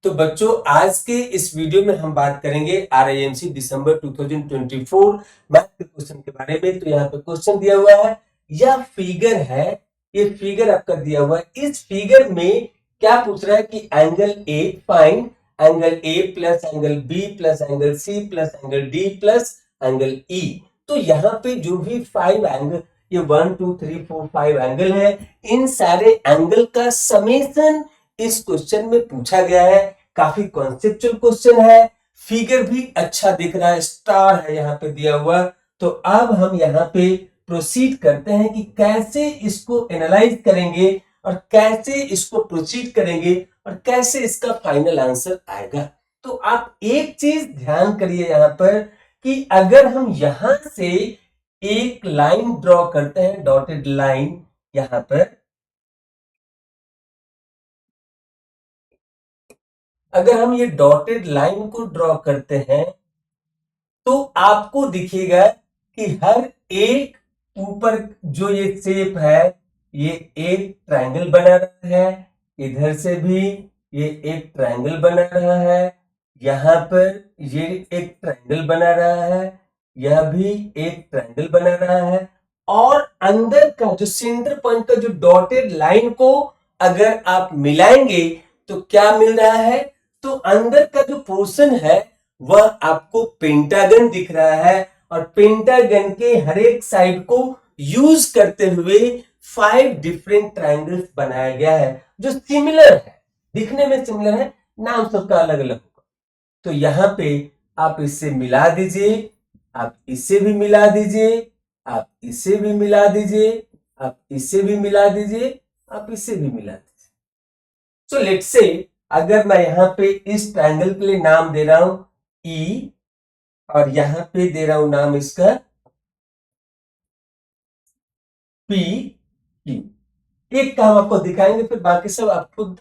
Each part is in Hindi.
तो बच्चों आज के इस वीडियो में हम बात करेंगे RIMC दिसंबर 2024 मैथ के क्वेश्चन के बारे में। तो यहाँ पे क्वेश्चन दिया हुआ है, यह फिगर है, ये फिगर आपका दिया हुआ है। इस फिगर में क्या पूछ रहा है कि angle A find angle A plus angle B plus angle C plus angle D plus angle E. तो यहाँ पे जो भी 5 एंगल, ये 1 2 3 4 5 एंगल है, इन सारे एंगल का समेशन इस क्वेश्चन में पूछा गया है। काफी कॉन्सेप्चुअल क्वेश्चन है, फिगर भी अच्छा दिख रहा है, स्टार है यहाँ पे दिया हुआ। तो अब हम यहाँ पे प्रोसीड करते हैं कि कैसे इसको एनालाइज करेंगे और कैसे इसको प्रोसीड करेंगे और कैसे इसका फाइनल आंसर आएगा। तो आप एक चीज ध्यान करिए यहाँ पर कि अगर हम यहां से एक लाइन ड्रॉ करते हैं, डॉटेड लाइन, यहां पर अगर हम ये डॉटेड लाइन को ड्रॉ करते हैं तो आपको दिखेगा कि हर एक ऊपर जो ये शेप है, ये एक ट्रायंगल बना रहा है, इधर से भी ये एक ट्रायंगल बना रहा है, यहां पर ये एक ट्रायंगल बना रहा है, यह भी एक ट्रायंगल बना रहा है। और अंदर का जो सेंटर पॉइंट का जो डॉटेड लाइन को अगर आप मिलाएंगे तो क्या मिल रहा है? तो अंदर का जो पोर्शन है वह आपको पेंटागन दिख रहा है, और पेंटागन के हर एक साइड को यूज करते हुए 5 डिफरेंट ट्रायंगल्स बनाया गया है जो सिमिलर है, दिखने में सिमिलर है, नाम सबका अलग अलग होगा। तो यहां पे आप इससे मिला दीजिए, आप इसे भी मिला दीजिए, आप इसे भी मिला दीजिए, आप इसे भी मिला दीजिए, आप इसे भी मिला दीजिए। सो लेट्स से अगर मैं यहां पे इस ट्रायंगल के लिए नाम दे रहा हूं ई, और यहां पे दे रहा हूं नाम इसका पी क्यू। एक काम आपको दिखाएंगे, फिर बाकी सब आप खुद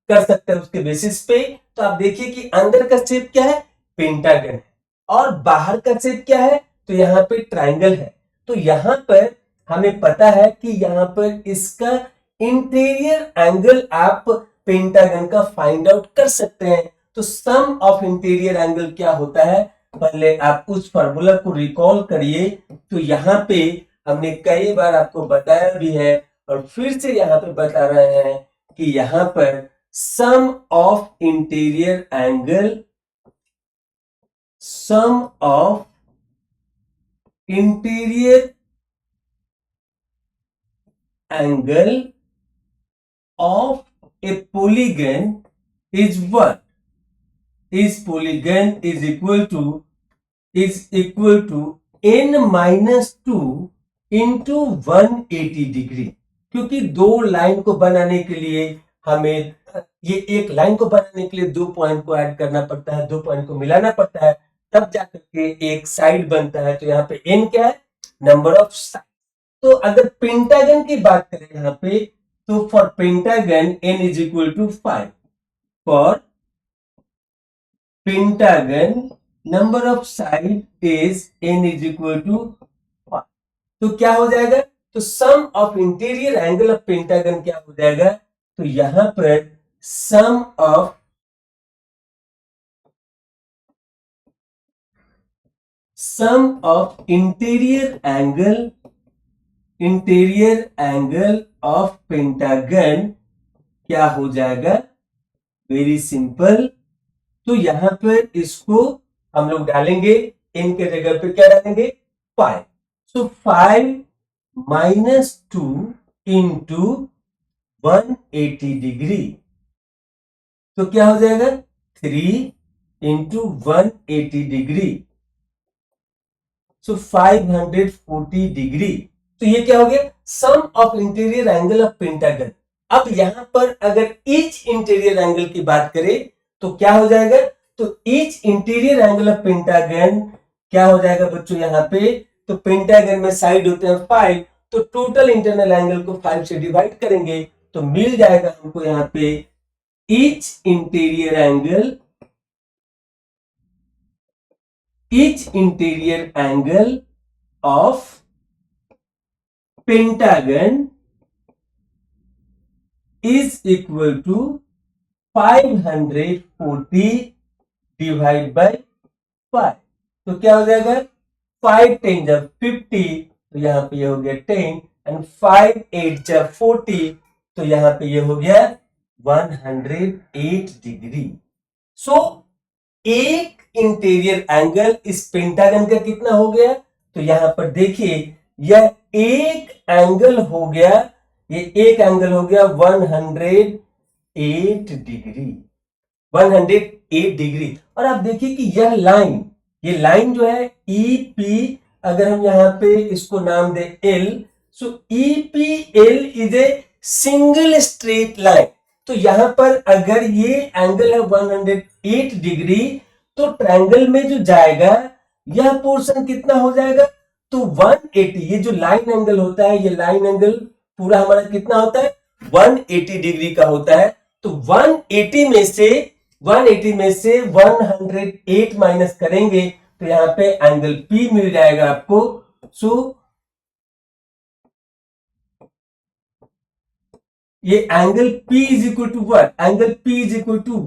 कर सकते हैं उसके बेसिस पे। तो आप देखिए कि अंदर का शेप क्या है, पेंटागन है, और बाहर का शेप क्या है, तो यहाँ पे ट्रायंगल है। तो यहां पर हमें पता है कि यहां पर इसका इंटीरियर एंगल आप पेंटागन का फाइंड आउट कर सकते हैं। तो सम ऑफ इंटीरियर एंगल क्या होता है, पहले आप उस फॉर्मूला को रिकॉल करिए। तो यहाँ पे हमने कई बार आपको बताया भी है और फिर से यहाँ पे बता रहे हैं कि यहाँ पर sum of interior angle, sum of interior angle of a polygon is what? Is polygon is equal to n minus 2 into 180 degree. क्योंकि दो लाइन को बनाने के लिए हमें, ये एक लाइन को बनाने के लिए दो पॉइंट को ऐड करना पड़ता है, दो पॉइंट को मिलाना पड़ता है, तब जाकर के एक साइड बनता है। तो यहाँ पे n क्या है, नंबर ऑफ साइड। तो अगर पेंटागन की बात करें यहाँ पे, तो for pentagon n is equal to 5। For pentagon number of side is n is equal to 5। तो क्या हो जाएगा, तो sum of interior angle of pentagon क्या हो जाएगा, तो यहां पर sum of interior angle of pentagon क्या हो जाएगा, वेरी सिंपल। तो यहां पर इसको हम लोग डालेंगे, n के जगह पे क्या डालेंगे, 5। सो 5 माइनस 2 इंटू 180 डिग्री, तो क्या हो जाएगा, 3 इंटू 180 डिग्री, सो 540 डिग्री। तो ये क्या हो गया, sum of interior angle of pentagon. अब यहां पर अगर ईच इंटीरियर एंगल की बात करें तो क्या हो जाएगा, तो each interior angle of pentagon क्या हो जाएगा बच्चों, यहां पे तो पेंटागन में साइड होते हैं 5, तो टोटल इंटरनल एंगल को 5 से डिवाइड करेंगे तो मिल जाएगा हमको यहां पे each interior angle of pentagon is equal to 540 divide by 5, तो क्या हो जाएगा 5 10 जब 50, तो यहाँ पे ये हो गया 10, एंड 5 8 जब 40, तो यहाँ पे ये हो गया 108 डिग्री। सो एक इंटीरियर एंगल इस पेंटागन का कितना हो गया, तो यहां पर देखिए यह एक एंगल हो गया, ये एक एंगल हो गया 108 डिग्री, 108 डिग्री। और आप देखिए कि यह लाइन, ये लाइन जो है ई पी, अगर हम यहां पे इसको नाम दे L, so E P L is a single straight line. तो यहां पर अगर ये एंगल है 108 डिग्री, तो ट्रायंगल में जो जाएगा यह पोर्शन कितना हो जाएगा, तो 180, ये जो लाइन एंगल होता है, ये लाइन एंगल पूरा हमारा कितना होता है 180 डिग्री का होता है। तो 180 में से 108 माइनस करेंगे, तो यहां पे एंगल P मिल जाएगा आपको। सो ये angle P is equal to what, angle P is equal to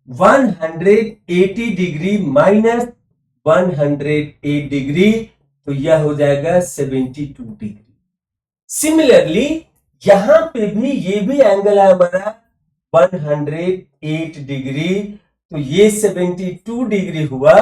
180 degree minus 108 degree, तो यह हो जाएगा 72 डिग्री। सिमिलरली यहां पे भी ये भी एंगल है हमारा 108 डिग्री, तो ये 72 डिग्री हुआ,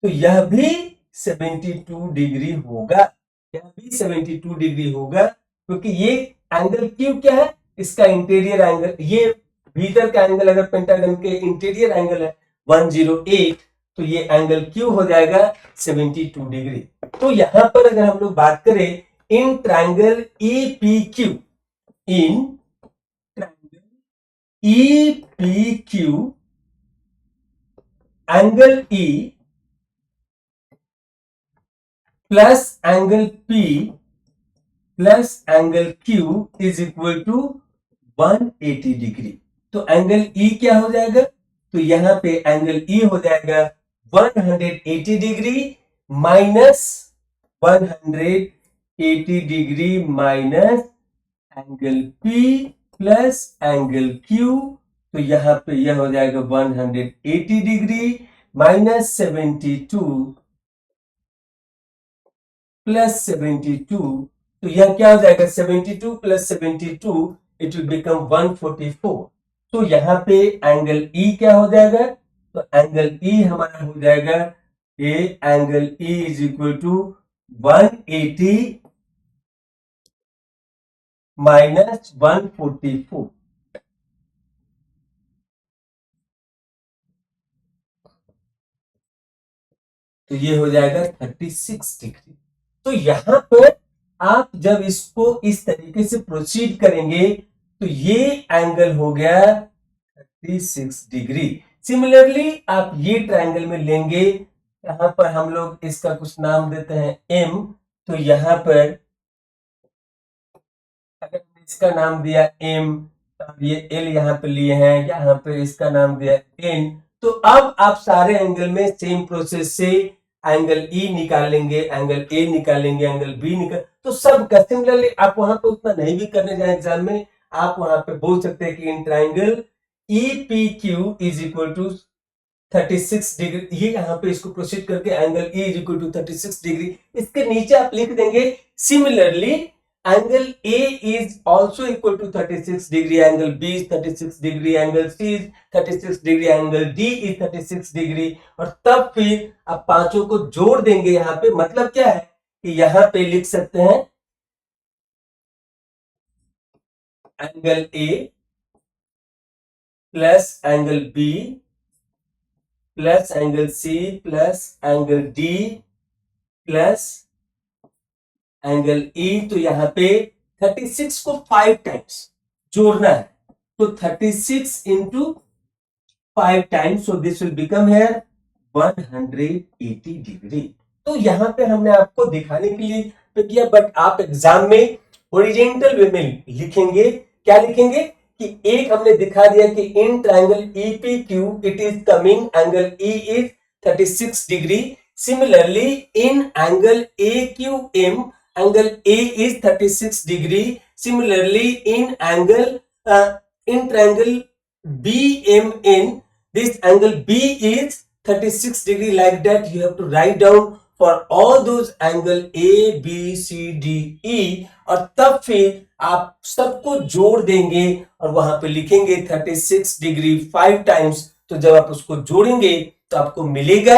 तो यह भी 72 डिग्री होगा, यह भी 72 डिग्री होगा, क्योंकि ये एंगल क्यू क्या है, इसका इंटीरियर एंगल, ये भीतर का एंगल अगर पेंटागन के इंटीरियर एंगल है 108, तो ये एंगल क्यू हो जाएगा 72 डिग्री। तो यहां पर अगर हम लोग बात करें in triangle EPQ, in triangle EPQ, angle E plus angle P plus angle Q is equal to 180 degree. तो एंगल E क्या हो जाएगा, तो यहां पे एंगल E हो जाएगा 180 degree minus 180 degree minus angle P plus angle Q, तो यहां पे यह हो जाएगा 180 डिग्री माइनस 72 प्लस 72, तो यह क्या हो जाएगा 72 प्लस 72, इट विल बिकम 144। तो यहां पे एंगल E क्या हो जाएगा, तो एंगल E हमारा हो जाएगा, ये angle E is equal to 180 minus 144, तो ये हो जाएगा 36 डिग्री। तो यहां पर आप जब इसको इस तरीके से प्रोसीड करेंगे, तो ये एंगल हो गया 36 डिग्री। सिमिलरली आप ये ट्रायंगल में लेंगे, यहां पर हम लोग इसका कुछ नाम देते हैं M, तो यहां पर अगर इसका नाम दिया M, ये L यहां पे लिए हैं, यहां पे इसका नाम दिया N, तो अब आप सारे एंगल में सेम प्रोसेस से एंगल E निकालेंगे, एंगल A निकालेंगे, एंगल B निकाल, तो सब का सिमिलरली आप वहां पे उतना नहीं भी करने जाए एग्जाम में, आप वहां पे बोल सकते हैं कि in triangle EPQ is equal to 36 degree, ये यहाँ पे इसको प्रोसीड करके angle E is equal to 36 degree, इसके नीचे आप लिख देंगे similarly angle A is also equal to 36 degree, angle B is 36 degree, angle C is 36 degree, angle D is 36 degree, और तब फिर आप पांचों को जोड़ देंगे। यहाँ पे मतलब क्या है कि यहाँ पे लिख सकते हैं angle A plus angle B plus angle C plus angle D plus angle E, तो यहाँ पे 36 को 5 टाइम्स जोड़ना है, तो 36 into 5 times, so this will become here 180 degree. तो यहाँ पे हमने आपको दिखाने के लिए किया, बट आप एग्जाम में ओरिजेंटल वे में लिखेंगे, क्या लिखेंगे कि एक हमने दिखा दिया कि in triangle EPQ it is coming angle E is 36 degree, Similarly, in angle AQM, angle A is 36 degree. Similarly, in triangle BMN, this angle B is 36 degree. Like that, you have to write down for all those angle A, B, C, D, E, और तब फिर आप सबको जोड़ देंगे और वहां पे लिखेंगे 36 डिग्री 5 टाइम्स। तो जब आप उसको जोड़ेंगे तो आपको मिलेगा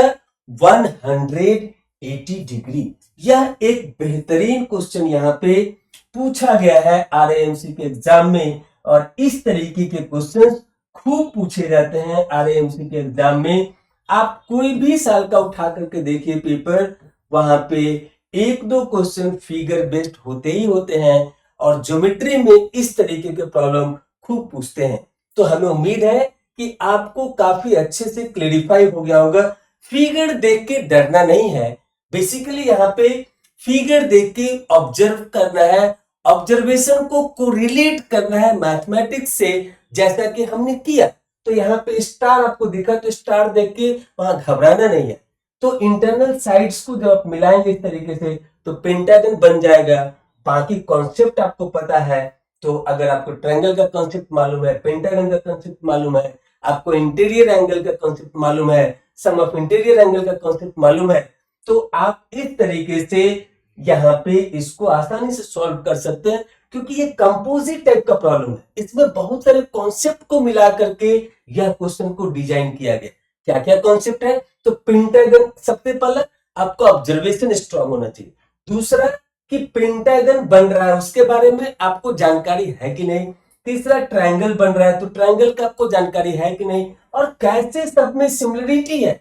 180 डिग्री। यह एक बेहतरीन क्वेश्चन यहाँ पे पूछा गया है आरएएमसी के एग्जाम में, और इस तरीके के क्वेश्चन खूब पूछे जाते हैं आरएएमसी के एग्जाम में। आप कोई भी साल का उठा करके देखिए पेपर, वहां पे एक दो क्वेश्चन फिगर बेस्ड होते ही होते हैं, और ज्योमेट्री में इस तरीके के प्रॉब्लम खूब पूछते हैं। तो हमें उम्मीद है कि आपको काफी अच्छे से क्लेरिफाई हो गया होगा। फिगर देख के डरना नहीं है, बेसिकली यहाँ पे फिगर देख के ऑब्जर्व करना है, ऑब्जर्वेशन को कोरिलेट करना है मैथमेटिक्स से, जैसा कि हमने किया। तो यहाँ पे स्टार आपको दिखा, तो स्टार देख के वहां घबराना नहीं है। तो इंटरनल साइड्स को जब आप मिलाएंगे इस तरीके से तो पेंटागन बन जाएगा। बाकी कॉन्सेप्ट आपको पता है, तो अगर आपको ट्रायंगल का कॉन्सेप्ट मालूम है, पेंटागन का कॉन्सेप्ट मालूम है, आपको इंटीरियर एंगल का कॉन्सेप्ट मालूम है, सम ऑफ इंटीरियर एंगल का कॉन्सेप्ट मालूम है, तो आप इस तरीके से यहाँ पे इसको आसानी से सॉल्व कर सकते हैं, क्योंकि ये कंपोजिट टाइप का प्रॉब्लम है। इसमें बहुत सारे कॉन्सेप्ट को मिला करके यह क्वेश्चन को डिजाइन किया गया। क्या क्या कॉन्सेप्ट है? तो पेंटागन, सबसे पहले आपको ऑब्जर्वेशन स्ट्रांग होना चाहिए। दूसरा कि पेंटागन बन रहा है उसके बारे में आपको जानकारी है कि नहीं। तीसरा, ट्रायंगल बन रहा है तो ट्रायंगल का आपको जानकारी है कि नहीं, और कैसे सब में सिमिलरिटी है।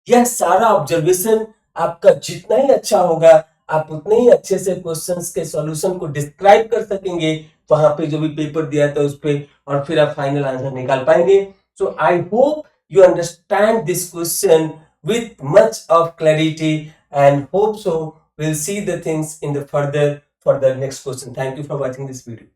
यह सारा ऑब्जर्वेशन आपका जितना ही अच्छा होगा, आप उतने ही अच्छे से क्वेश्चंस के सॉल्यूशन को डिस्क्राइब कर सकेंगे वहां पे जो भी पेपर दिया था उस पे, और फिर आप फाइनल आंसर निकाल पाएंगे। So I hope you understand this question with much of clarity, and hope so we'll see the things in the further for the next question. Thank you for watching this video.